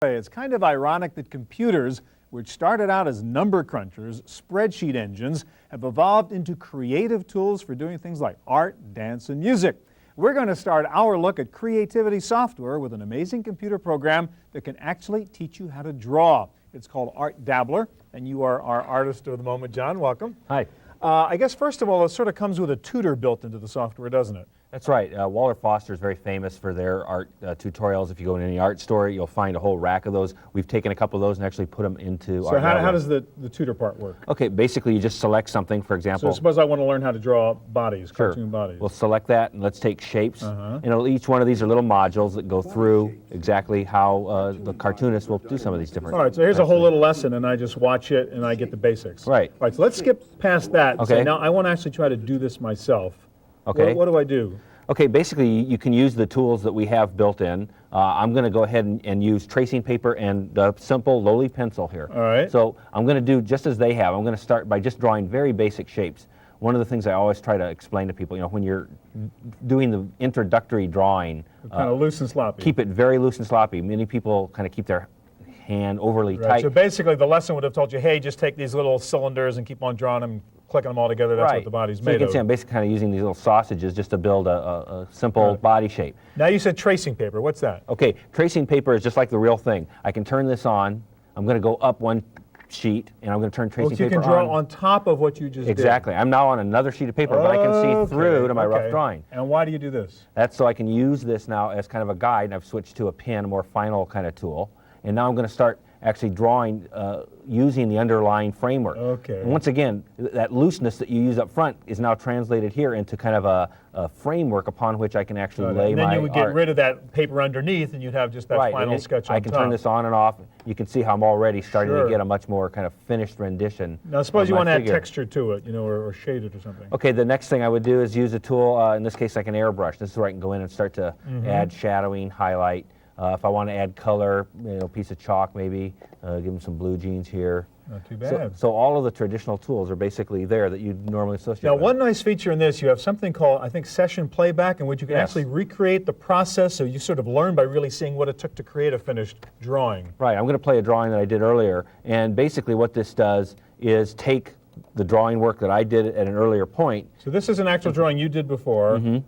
It's kind of ironic that computers, which started out as number crunchers, spreadsheet engines, have evolved into creative tools for doing things like art, dance, and music. We're going to start our look at creativity software with an amazing computer program that can actually teach you how to draw. It's called Art Dabbler, and you are our artist of the moment, John. Welcome. Hi. I guess, first of all, it sort of comes with a tutor built into the software, doesn't it? That's right. Walter Foster is very famous for their art tutorials. If you go in any art store, you'll find a whole rack of those. We've taken a couple of those and actually put them into So how does the tutor part work? Okay, basically you just select something, for example. So suppose I want to learn how to draw bodies, cartoon bodies. We'll select that and let's take shapes. And each one of these are little modules that go through exactly how the cartoonist will do some of these different. All right, so here's a whole little lesson and I just watch it and I get the basics. Right. All right, so let's skip past that. Okay. So now I want to actually try to do this myself. Okay. What do I do? Okay, basically you can use the tools that we have built in. I'm going to go ahead and use tracing paper and the simple lowly pencil here. All right. So I'm going to do just as they have. I'm going to start by just drawing very basic shapes. One of the things I always try to explain to people, when you're doing the introductory drawing, Kind of loose and sloppy. keep it very loose and sloppy. Many people kind of keep their hand overly tight. So basically the lesson would have told you, hey, just take these little cylinders and keep on drawing them, clicking them all together. That's what the body's So made you can of. see I'm basically kind of using these little sausages just to build a simple body shape. Now you said tracing paper. What's that? Okay, tracing paper is just like the real thing. I can turn this on. I'm going to go up one sheet and I'm going to turn tracing So you paper can draw on. on top of what you just did. Exactly. I'm now on another sheet of paper, but I can see through to my rough drawing. And why do you do this? That's so I can use this now as kind of a guide, and I've switched to a pen, a more final kind of tool. And now I'm going to start actually drawing using the underlying framework. Okay. And once again, that looseness that you use up front is now translated here into kind of a framework upon which I can actually lay my art. And then you would get rid of that paper underneath and you'd have just that final sketch on top. I can turn this on and off. You can see how I'm already starting to get a much more kind of finished rendition. Now suppose you want to add texture to it, or shade it or something. Okay, the next thing I would do is use a tool, in this case like an airbrush. This is where I can go in and start to add shadowing, highlight. If I want to add color, piece of chalk maybe, give them some blue jeans here. Not too bad. So all of the traditional tools are basically there that you'd normally associate Now with. one nice feature in this, you have something called, I think, session playback, in which you can actually recreate the process, so you sort of learn by really seeing what it took to create a finished drawing. Right, I'm going to play a drawing that I did earlier, and basically what this does is take the drawing work that I did at an earlier point. So this is an actual drawing you did before.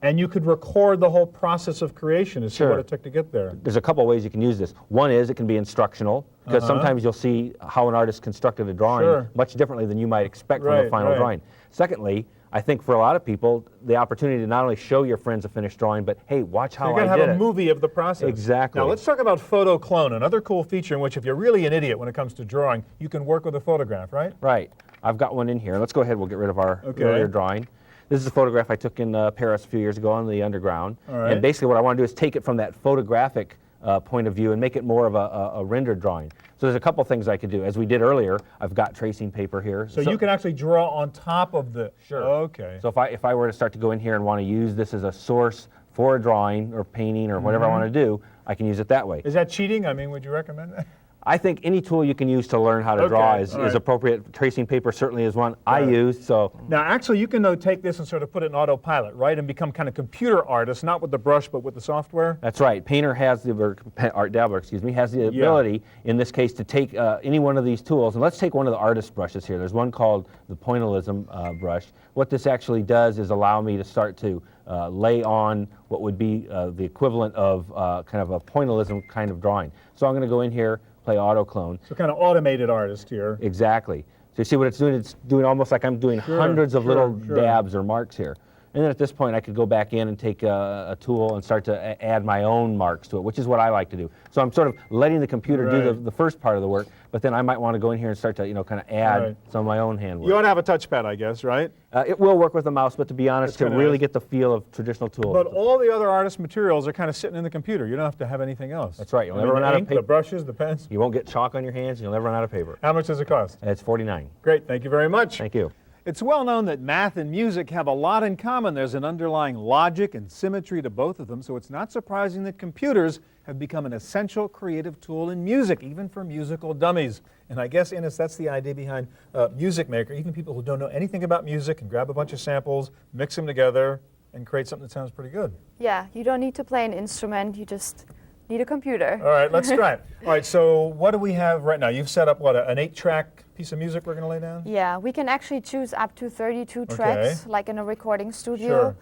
And you could record the whole process of creation and see what it took to get there. There's a couple of ways you can use this. One is it can be instructional, because sometimes you'll see how an artist constructed a drawing much differently than you might expect from a final drawing. Secondly, I think for a lot of people, the opportunity to not only show your friends a finished drawing, but hey, watch how I did it. You're going to have a movie of the process. Exactly. Now let's talk about photo clone, another cool feature in which if you're really an idiot when it comes to drawing, you can work with a photograph, right? Right. I've got one in here. Let's go ahead, we'll get rid of our earlier drawing. This is a photograph I took in Paris a few years ago on the underground. And basically what I want to do is take it from that photographic point of view and make it more of a rendered drawing. So there's a couple things I could do. As we did earlier, I've got tracing paper here. So you can actually draw on top of the... Okay. So if I were to start to go in here and want to use this as a source for a drawing or painting or whatever I want to do, I can use it that way. Is that cheating? I mean, would you recommend that? I think any tool you can use to learn how to draw is appropriate. Tracing paper certainly is one I used. So now, actually, you can take this and sort of put it in autopilot, right, and become kind of computer artists, not with the brush, but with the software. That's right. Painter has the, or Art Dabbler, excuse me, has the ability in this case to take any one of these tools. And let's take one of the artist brushes here. There's one called the pointillism brush. What this actually does is allow me to start to lay on what would be the equivalent of kind of a pointillism kind of drawing. So I'm going to go in here, play auto clone. So kind of automated artist here. Exactly. So you see what it's doing? It's doing almost like I'm doing hundreds of little dabs or marks here. And then at this point I could go back in and take a tool and start to add my own marks to it, which is what I like to do. So I'm sort of letting the computer do the first part of the work, but then I might want to go in here and start to kind of add some of my own handwork. You ought to have a touchpad, I guess, right? It will work with a mouse, but to be honest, to really get the feel of traditional tools. But all the other artist materials are kind of sitting in the computer. You don't have to have anything else. That's right. You'll never run out of paper. The brushes, the pens. You won't get chalk on your hands. You'll never run out of paper. How much does it cost? It's $49. Great. Thank you very much. Thank you. It's well known that math and music have a lot in common. There's an underlying logic and symmetry to both of them, so it's not surprising that computers have become an essential creative tool in music, even for musical dummies. And I guess, Ines, that's the idea behind Music Maker. Even people who don't know anything about music can grab a bunch of samples, mix them together, and create something that sounds pretty good. Yeah, you don't need to play an instrument. You just Need a computer. All right, let's try it. All right, so what do we have right now? You've set up, what, an 8-track piece of music we're going to lay down? Yeah, we can actually choose up to 32 tracks, like in a recording studio.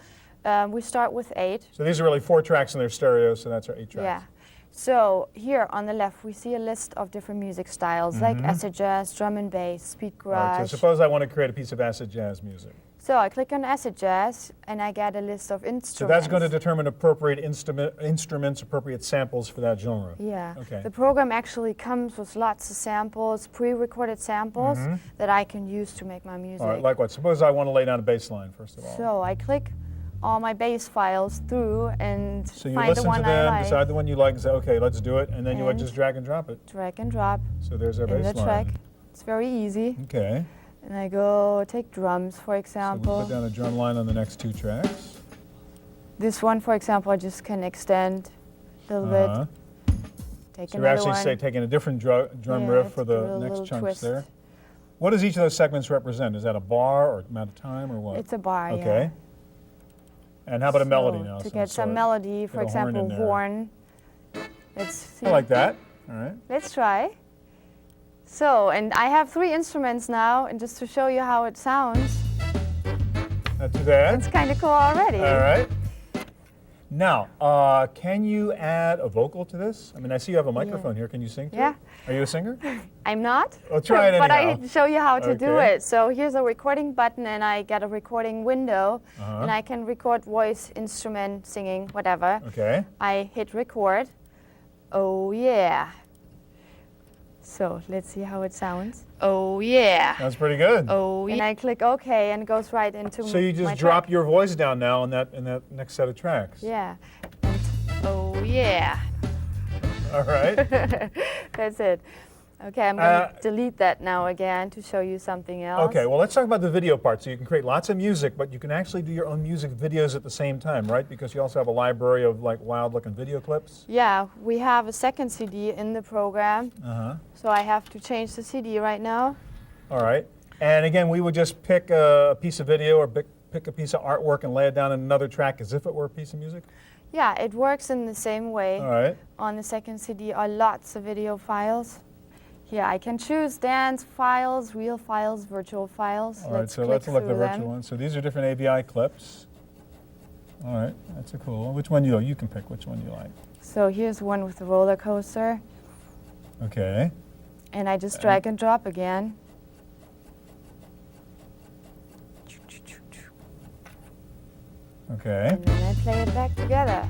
We start with 8. So these are really 4 tracks and they're stereo, so that's our 8 tracks. Yeah. So here on the left, we see a list of different music styles, like acid jazz, drum and bass, speed garage. All right, so suppose I want to create a piece of acid jazz music. So I click on acid jazz, and I get a list of instruments. So that's going to determine appropriate instruments, appropriate samples for that genre. Yeah. Okay. The program actually comes with lots of samples, pre-recorded samples, that I can use to make my music. All right, like what? Suppose I want to lay down a bass line, first of all. So I click all my bass files through and So you find listen the one to them, I like. decide the one you like, and say, okay, let's do it, and then you would And just drag and drop it. Drag and drop So there's our in bass the line. track. It's very easy. Okay. And I go take drums, for So we example. put down a drum line on the next 2 tracks. This one, for example, I just can extend a little bit. Take So you're another actually one. taking a different drum riff for give it the a next little chunks twist. there. What does each of those segments represent? Is that a bar or amount of time or what? It's a bar, yeah. Okay. And how about a melody So now? To some get some sort? melody, for Get a horn in example, there. horn. Let's see. I like that. All right. Let's try. So, and I have 3 instruments now, and just to show you how it sounds, Not too bad. it's kind of cool already. All right. Now, can you add a vocal to this? I mean, I see you have a microphone here. Can you sing to Yeah. it? Are you a singer? I'm not. Well, try it But anyhow. I show you how to do Okay. it. So here's a recording button, and I get a recording window, Uh-huh. and I can record voice, instrument, singing, whatever. Okay. I hit record. Oh yeah. So let's see how it sounds. Oh yeah. That's pretty good. Oh yeah. And I click OK, and it goes right into So you my just drop track. your voice down now in that next set of tracks. Yeah. And, oh yeah. All right. That's it. Okay, I'm going to delete that now again to show you something else. Okay, well, let's talk about the video part. So you can create lots of music, but you can actually do your own music videos at the same time, right? Because you also have a library of like wild-looking video clips. Yeah, we have a second CD in the program, Uh-huh. so I have to change the CD right now. All right. And again, we would just pick a piece of video or pick a piece of artwork and lay it down in another track as if it were a piece of music? Yeah, it works in the same way. All right. On the second CD are lots of video files. Here, I can choose dance files, real files, virtual files. All right, so let's look at the virtual ones. So these are different AVI clips. All right, that's a cool one. Which one you can pick which one you like. So here's one with the roller coaster, Okay. and I just drag and drop again. Okay. And then I play it back together.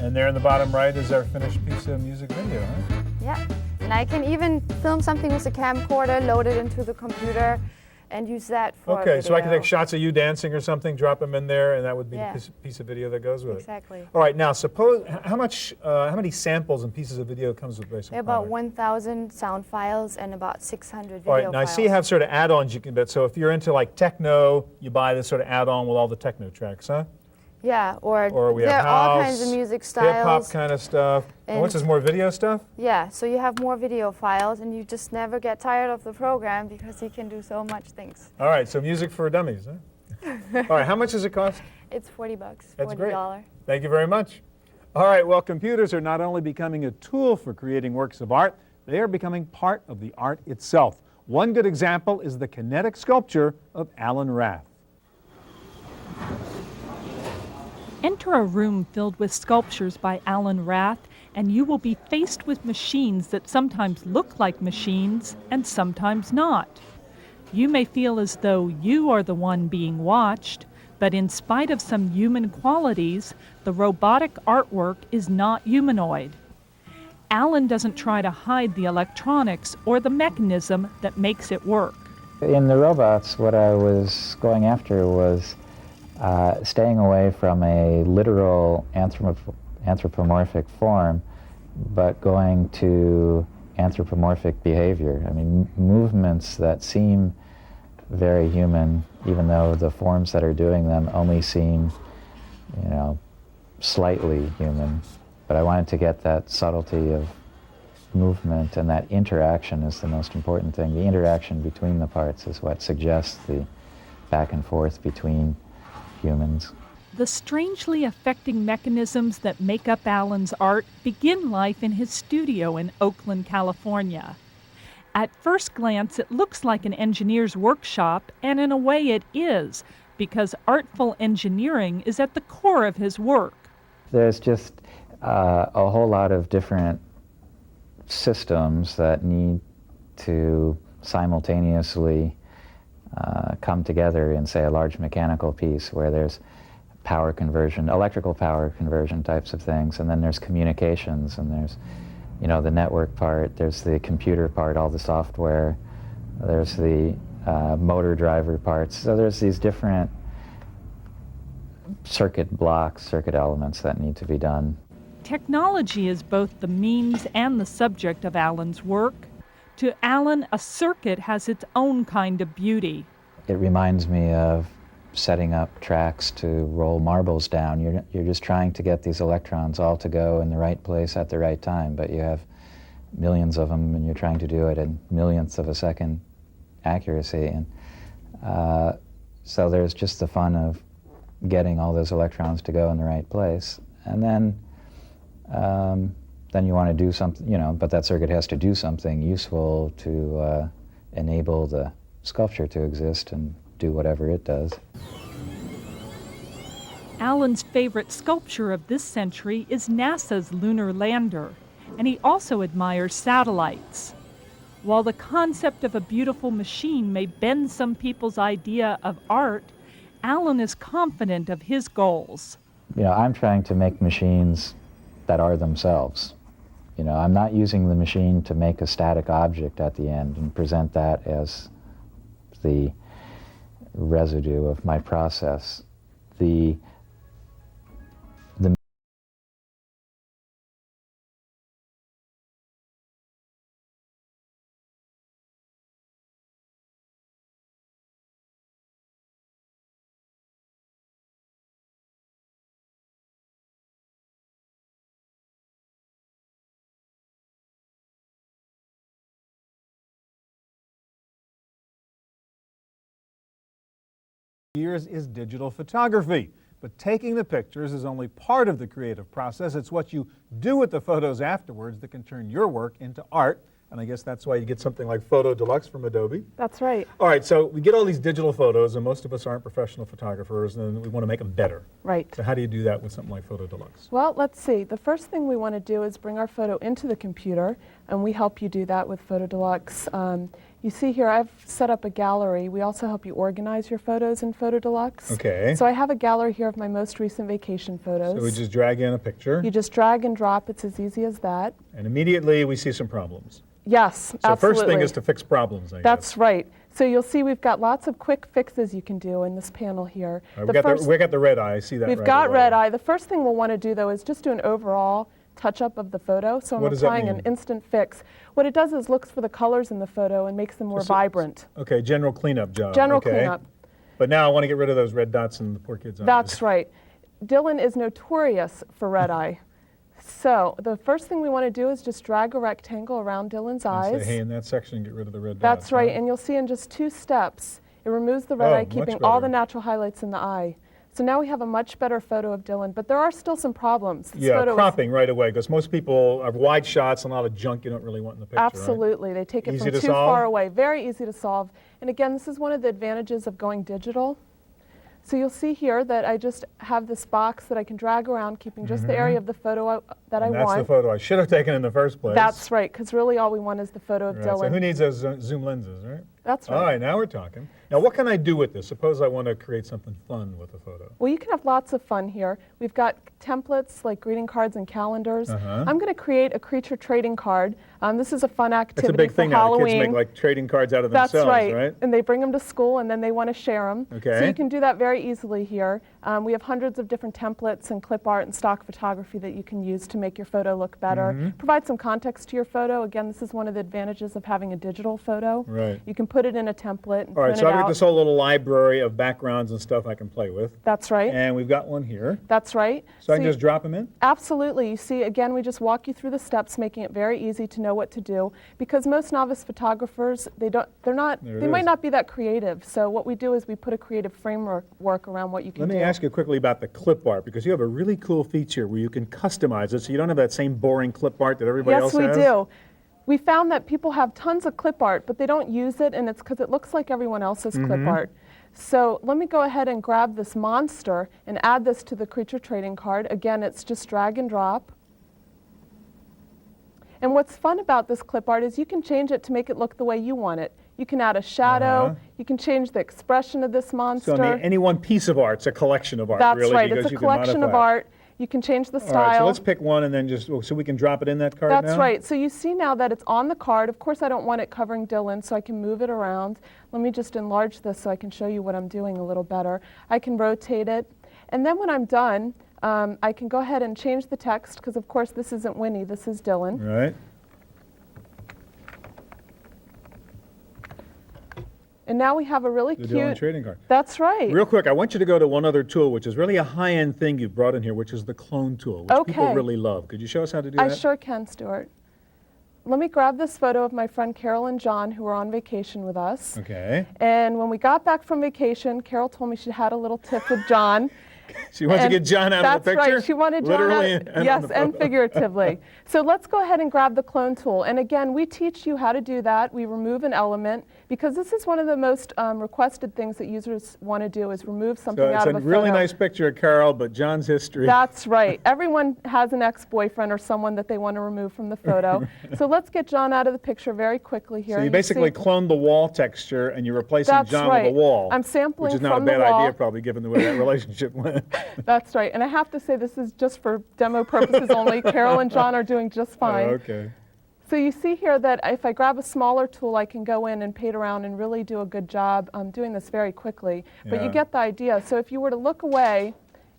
And there in the bottom right is our finished piece of music video, huh? Yeah, and I can even film something with a camcorder, load it into the computer, and use that for a Okay, so I can video. take shots of you dancing or something, drop them in there, and that would be Yeah. the piece of video that goes with it. Exactly. All right, now suppose, how many samples and pieces of video comes with basic There are about product? 1,000 sound files and about 600 video All right, now I files. see you have sort of add-ons you can bet. So if you're into like techno, you buy this sort of add-on with all the techno tracks, huh? Yeah, Or we there have are all house, kinds of music hip-hop styles. kind of stuff. And what's And- this, more video stuff? Yeah, so you have more video files, and you just never get tired of the program because you can do so much things. All right, so music for dummies, huh? All right, how much does it cost? It's $40, That's great. $40. Thank you very much. All right, well, computers are not only becoming a tool for creating works of art, they are becoming part of the art itself. One good example is the kinetic sculpture of Alan Rath. Enter a room filled with sculptures by Alan Rath, and you will be faced with machines that sometimes look like machines and sometimes not. You may feel as though you are the one being watched, but in spite of some human qualities, the robotic artwork is not humanoid. Alan doesn't try to hide the electronics or the mechanism that makes it work. In the robots, what I was going after was staying away from a literal anthropomorphic form, but going to anthropomorphic behavior. I mean, movements that seem very human, even though the forms that are doing them only seem, slightly human. But I wanted to get that subtlety of movement, and that interaction is the most important thing. The interaction between the parts is what suggests the back and forth between humans. The strangely affecting mechanisms that make up Alan's art begin life in his studio in Oakland, California. At first glance, it looks like an engineer's workshop, and in a way it is, because artful engineering is at the core of his work. There's just a whole lot of different systems that need to simultaneously come together in, say, a large mechanical piece where there's power conversion, electrical power conversion types of things, and then there's communications, and there's, you know, the network part, there's the computer part, all the software, there's the motor driver parts. So there's these different circuit blocks, circuit elements that need to be done. Technology is both the means and the subject of Alan's work. To Alan, a circuit has its own kind of beauty. It reminds me of setting up tracks to roll marbles down. You're just trying to get these electrons all to go in the right place at the right time, but you have millions of them and you're trying to do it in millionths of a second accuracy. And so there's just the fun of getting all those electrons to go in the right place. And then you want to do something, you know, but that circuit has to do something useful to enable the sculpture to exist and do whatever it does. Alan's favorite sculpture of this century is NASA's lunar lander, and he also admires satellites. While the concept of a beautiful machine may bend some people's idea of art, Alan is confident of his goals. You know, I'm trying to make machines that are themselves. You know, I'm not using the machine to make a static object at the end and present that as the residue of my process. The years is digital photography. But taking the pictures is only part of the creative process. It's what you do with the photos afterwards that can turn your work into art. And I guess that's why you get something like PhotoDeluxe from Adobe. That's right. All right, so we get all these digital photos, and most of us aren't professional photographers, and we want to make them better. Right. So how do you do that with something like PhotoDeluxe? Well, let's see. The first thing we want to do is bring our photo into the computer, and we help you do that with PhotoDeluxe. You see here, I've set up a gallery. We also help you organize your photos in PhotoDeluxe. Okay. So I have a gallery here of my most recent vacation photos. So we just drag in a picture. You just drag and drop. It's as easy as that. And immediately we see some problems. Yes, So absolutely. first thing is to fix problems, I guess. That's right. So you'll see we've got lots of quick fixes you can do in this panel here. All right, we got the red eye. I see that We've right got away. red eye. The first thing we'll want to do, though, is just do an overall touch-up of the photo. So What I'm does that applying an mean? instant fix. What it does is looks for the colors in the photo and makes them more vibrant. Okay, general cleanup job. General okay. cleanup. But now I want to get rid of those red dots in the poor kid's eyes. That's right. Dylan is notorious for red eye. So the first thing we want to do is just drag a rectangle around Dylan's And eyes. say, hey, in that section, get rid of the red dots. That's right, and you'll see in just 2 steps, it removes the red Oh, eye, much keeping all the better. natural highlights in the eye. So now we have a much better photo of Dylan, but there are still some problems. This Yeah, photo is- cropping right away, because most people have wide shots and a lot of junk you don't really want in the picture, right? Absolutely. They take it Easy from to too solve? far away. Very easy to solve. And again, this is one of the advantages of going digital. So you'll see here that I just have this box that I can drag around, keeping just the area of the photo that I And that's want. the photo I should have taken in the first place. That's right, because really all we want is the photo of Right, Dylan. so who needs those zoom lenses, right? That's right. All right, now we're talking. Now, what can I do with this? Suppose I want to create something fun with a photo. Well, you can have lots of fun here. We've got templates like greeting cards and calendars. I'm going to create a creature trading card. This is a fun That's activity a big for thing now. Halloween. Kids make like trading cards out of That's themselves, right. And they bring them to school and then they want to share them. Okay. So you can do that very easily here. We have hundreds of different templates and clip art and stock photography that you can use to make your photo look better. Provide some context to your photo. Again, this is one of the advantages of having a digital photo. Right. You can put it in a template and All right, print so it I've got out. this whole little library of backgrounds and stuff I can play with. That's right. And we've got one here. That's right. So I can you- just drop them in? Absolutely. You see, again, we just walk you through the steps, making it very easy to know what to do. Because most novice photographers, they There it might is. not be that creative. So what we do is we put a creative framework around what you can Let do. me ask ask you quickly about the clip art, because you have a really cool feature where you can customize it so you don't have that same boring clip art that everybody else has. Yes, we do. We found that people have tons of clip art, but they don't use it, and it's because it looks like everyone else's clip art. So let me go ahead and grab this monster and add this to the creature trading card. Again, it's just drag and drop. And what's fun about this clip art is you can change it to make it look the way you want it. You can add a shadow. You can change the expression of this monster. So any one piece of art's a collection of art, That's really. right. Because It's a you can collection of modify it. art. You can change the style. All right, so let's pick one and then just, so we can drop it in that card now? That's right. So you see now that it's on the card. Of course, I don't want it covering Dylan, so I can move it around. Let me just enlarge this so I can show you what I'm doing a little better. I can rotate it. And then when I'm done, I can go ahead and change the text, because of course this isn't Winnie, this is Dylan. Right. And now we have a really The cute... Dylan trading card. That's right. Real quick, I want you to go to one other tool, which is really a high-end thing you've brought in here, which is the clone tool, which people Okay. really love. Could you show us how to do I that? sure can, Stewart. Let me grab this photo of my friend Carol and John, who were on vacation with us. Okay. And when we got back from vacation, Carol told me she had a little tiff with John. She wants to And get John out of the picture? That's right. She wanted John Literally out. and on Yes, the and photo. figuratively. So let's go ahead and grab the clone tool. And again, we teach you how to do that. We remove an element, because this is one of the most requested things that users want to do, is remove something So it's out a of a really photo. nice picture of Carol, but John's history. That's right. Everyone has an ex-boyfriend or someone that they want to remove from the photo. So let's get John out of the picture very quickly here. So you You basically see- cloned the wall texture and you're replacing That's John right. with a wall. I'm sampling which is not a from the bad wall. idea, probably, given the way that relationship went. That's right. And I have to say, this is just for demo purposes only. Carol and John are doing just fine. Okay. So you see here that if I grab a smaller tool, I can go in and paint around and really do a good job doing this very quickly. But you Yeah. get the idea. So if you were to look away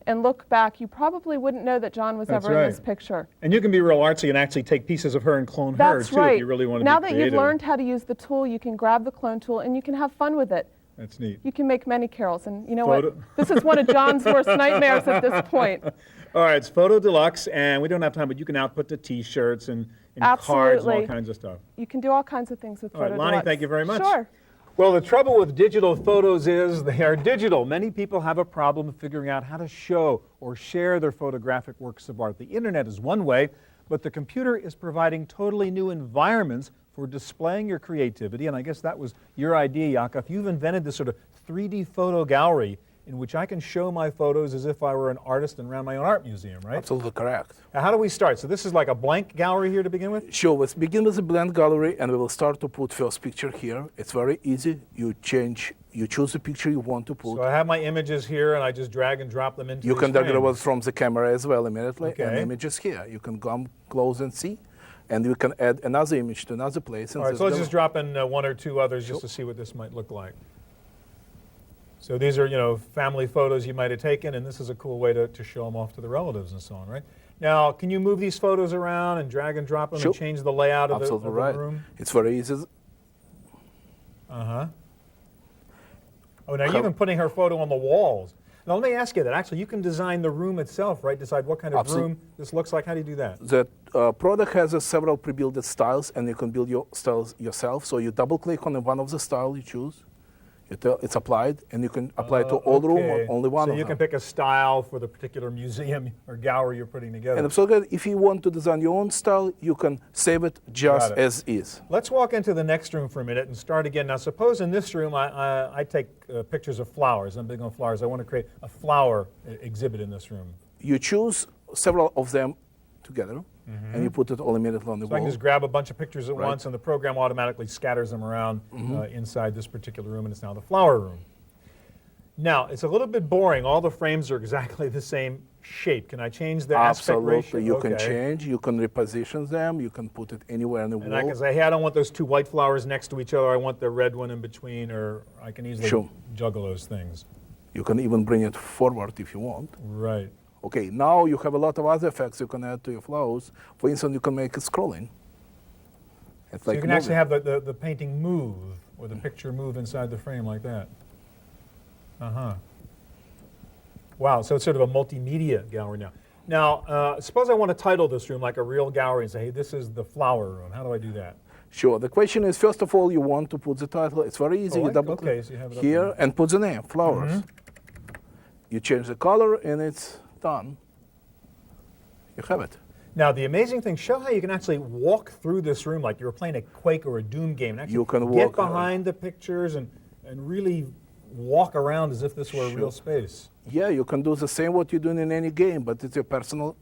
and look back, you probably wouldn't know that John was That's ever in this right. picture. And you can be real artsy and actually take pieces of her and clone her, That's too, right. if you really want to Now be that creative. you've learned how to use the tool, you can grab the clone tool and you can have fun with it. That's neat. You can make many carols. And you know Photo- what? This is one of John's worst nightmares at this point. All right, it's PhotoDeluxe, and we don't have time, but you can output the T-shirts and cards and all Absolutely. kinds of stuff. You can do all kinds of things with All right, PhotoDeluxe. Lonnie, thank you very much. Sure. Well, the trouble with digital photos is they are digital. Many people have a problem figuring out how to show or share their photographic works of art. The internet is one way, but the computer is providing totally new environments for displaying your creativity, and I guess that was your idea, Yakov. You've invented this sort of 3D photo gallery in which I can show my photos as if I were an artist and ran my own art museum, right? Absolutely correct. Now, how do we start? So this is like a blank gallery here to begin with? Sure, let's begin with a blank gallery and we will start to put first picture here. It's very easy. You choose the picture you want to put. So I have my images here and I just drag and drop them into You these can drag it over frames. from the camera as well immediately, and Okay. images here. You can come close and see, and you can add another image to another place. All right, so let's just drop in one or two others just to see what this might look like. So these are, family photos you might have taken, and this is a cool way to show them off to the relatives and so on, right? Now, can you move these photos around and drag and drop them Sure. and change the layout of the Absolutely right. room? It's very easy. Uh-huh. Oh, now you're even putting her photo on the walls. Now, let me ask you that. Actually, you can design the room itself, right? Decide what kind of room this looks like. How do you do that? The product has several pre-built styles, and you can build your styles yourself. So you double-click on one of the style you choose. It's applied, and you can apply it to all the room or only one so of you them. can pick a style for the particular museum or gallery you're putting together. And absolutely, if you want to design your own style, you can save it just Got it. as is. Let's walk into the next room for a minute and start again. Now, suppose in this room I take pictures of flowers. I'm big on flowers. I want to create a flower exhibit in this room. You choose several of them together, and you put it all immediately on the So I wall. can just grab a bunch of pictures at Right. once, and the program automatically scatters them around inside this particular room, and it's now the flower room. Now, it's a little bit boring. All the frames are exactly the same shape. Can I change the aspect ratio? Absolutely, you can Okay. change, you can reposition them, you can put it anywhere on the And I wall. can say, hey, I don't want those two white flowers next to each other. I want the red one in between, or I can easily Sure. juggle those things. You can even bring it forward if you want. Right. Okay, now you have a lot of other effects you can add to your flows. For instance, you can make it scrolling. It's So like you can moving. actually have the painting move, or the picture move inside the frame like that. Uh-huh. Wow, so it's sort of a multimedia gallery now. Now, suppose I want to title this room like a real gallery and say, hey, this is the flower room. How do I do that? Sure. The question is, first of all, you want to put the title. It's very easy. Oh, You double okay, click so you have it up here there. and put the name, flowers. you change the color, and it's done. You have it. Now, the amazing thing, show how you can actually walk through this room like you were playing a Quake or a Doom game. And actually You can get walk behind the pictures and really walk around as if this were a real space. Yeah, you can do the same what you're doing in any game, but it's your personal,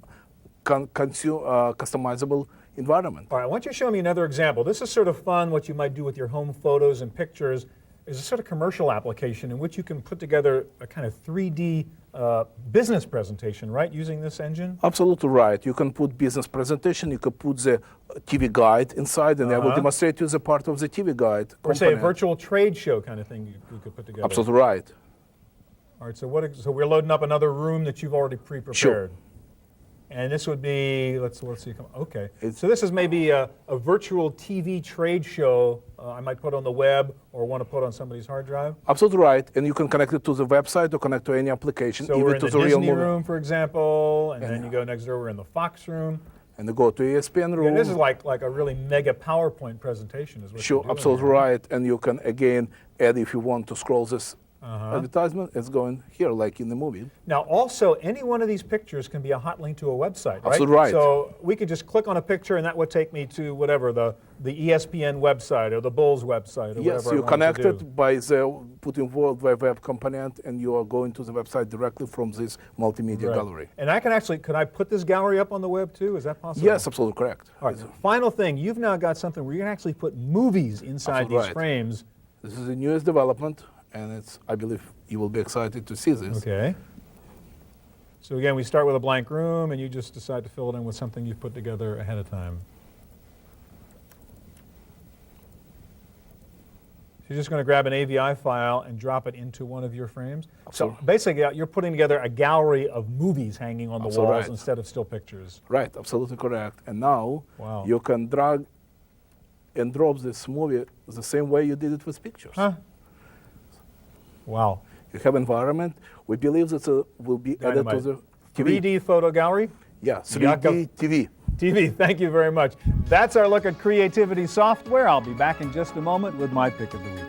customizable environment. All right, I want you to show me another example. This is sort of fun, what you might do with your home photos and pictures. Is a sort of commercial application in which you can put together a kind of 3D business presentation, right, using this engine? Absolutely right. You can put business presentation, you can put the TV guide inside, and I will demonstrate you the part of the TV guide. Or say a virtual trade show kind of thing you could put together. Absolutely right. All right, so we're loading up another room that you've already pre-prepared. Sure. And this would be, let's see, okay. So this is maybe a virtual TV trade show I might put on the web or want to put on somebody's hard drive. Absolutely right. And you can connect it to the website or connect to any application, so even we're in to the the real Disney movie. room, for example, and then you go next door, we're in the Fox room. And you go to ESPN room. And this is like a really mega PowerPoint presentation is what Sure, you're doing absolutely here. right. And you can, again, add if you want to scroll this advertisement, it's going here, like in the movie. Now, also, any one of these pictures can be a hot link to a website, right? Absolutely right. So we could just click on a picture, and that would take me to whatever, the ESPN website or the Bulls website or Yes, whatever you I connect wanted to do. it by the putting World Wide Web component, and you are going to the website directly from this multimedia Right. gallery. And I can actually, could I put this gallery up on the web too? Is that possible? Yes, absolutely correct. All right, final thing, you've now got something where you can actually put movies inside Absolutely these right. frames. This is the newest development, and it's, I believe you will be excited to see this. Okay. So again, we start with a blank room, and you just decide to fill it in with something you've put together ahead of time. So you're just going to grab an AVI file and drop it into one of your frames. Absolutely. So basically, you're putting together a gallery of movies hanging on the Absolutely walls right. instead of still pictures. Right, absolutely correct. And now Wow. you can drag and drop this movie the same way you did it with pictures. Huh? Wow. You have environment. We believe that will be added to the TV. 3D photo gallery? Yeah, 3D TV. TV, thank you very much. That's our look at creativity software. I'll be back in just a moment with my pick of the week.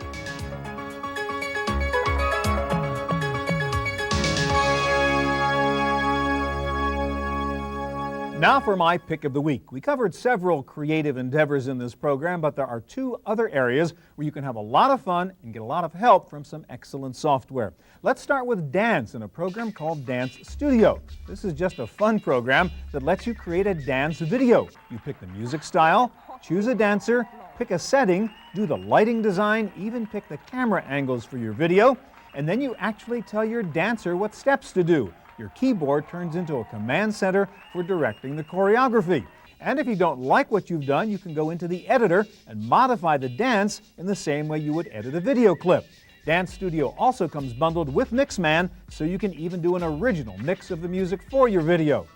Now for my pick of the week. We covered several creative endeavors in this program, but there are two other areas where you can have a lot of fun and get a lot of help from some excellent software. Let's start with dance in a program called Dance Studio. This is just a fun program that lets you create a dance video. You pick the music style, choose a dancer, pick a setting, do the lighting design, even pick the camera angles for your video, and then you actually tell your dancer what steps to do. Your keyboard turns into a command center for directing the choreography. And if you don't like what you've done, you can go into the editor and modify the dance in the same way you would edit a video clip. Dance Studio also comes bundled with Mixman, so you can even do an original mix of the music for your video.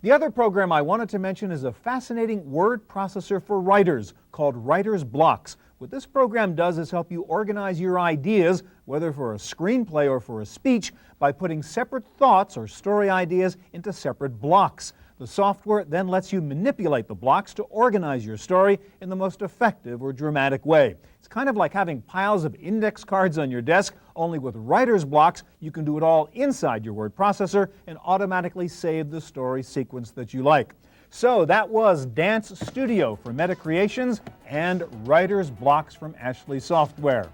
The other program I wanted to mention is a fascinating word processor for writers called Writer's Blocks. What this program does is help you organize your ideas, whether for a screenplay or for a speech, by putting separate thoughts or story ideas into separate blocks. The software then lets you manipulate the blocks to organize your story in the most effective or dramatic way. It's kind of like having piles of index cards on your desk, only with Writer's Blocks, you can do it all inside your word processor and automatically save the story sequence that you like. So that was Dance Studio from Meta Creations and Writer's Blocks from Ashley Software.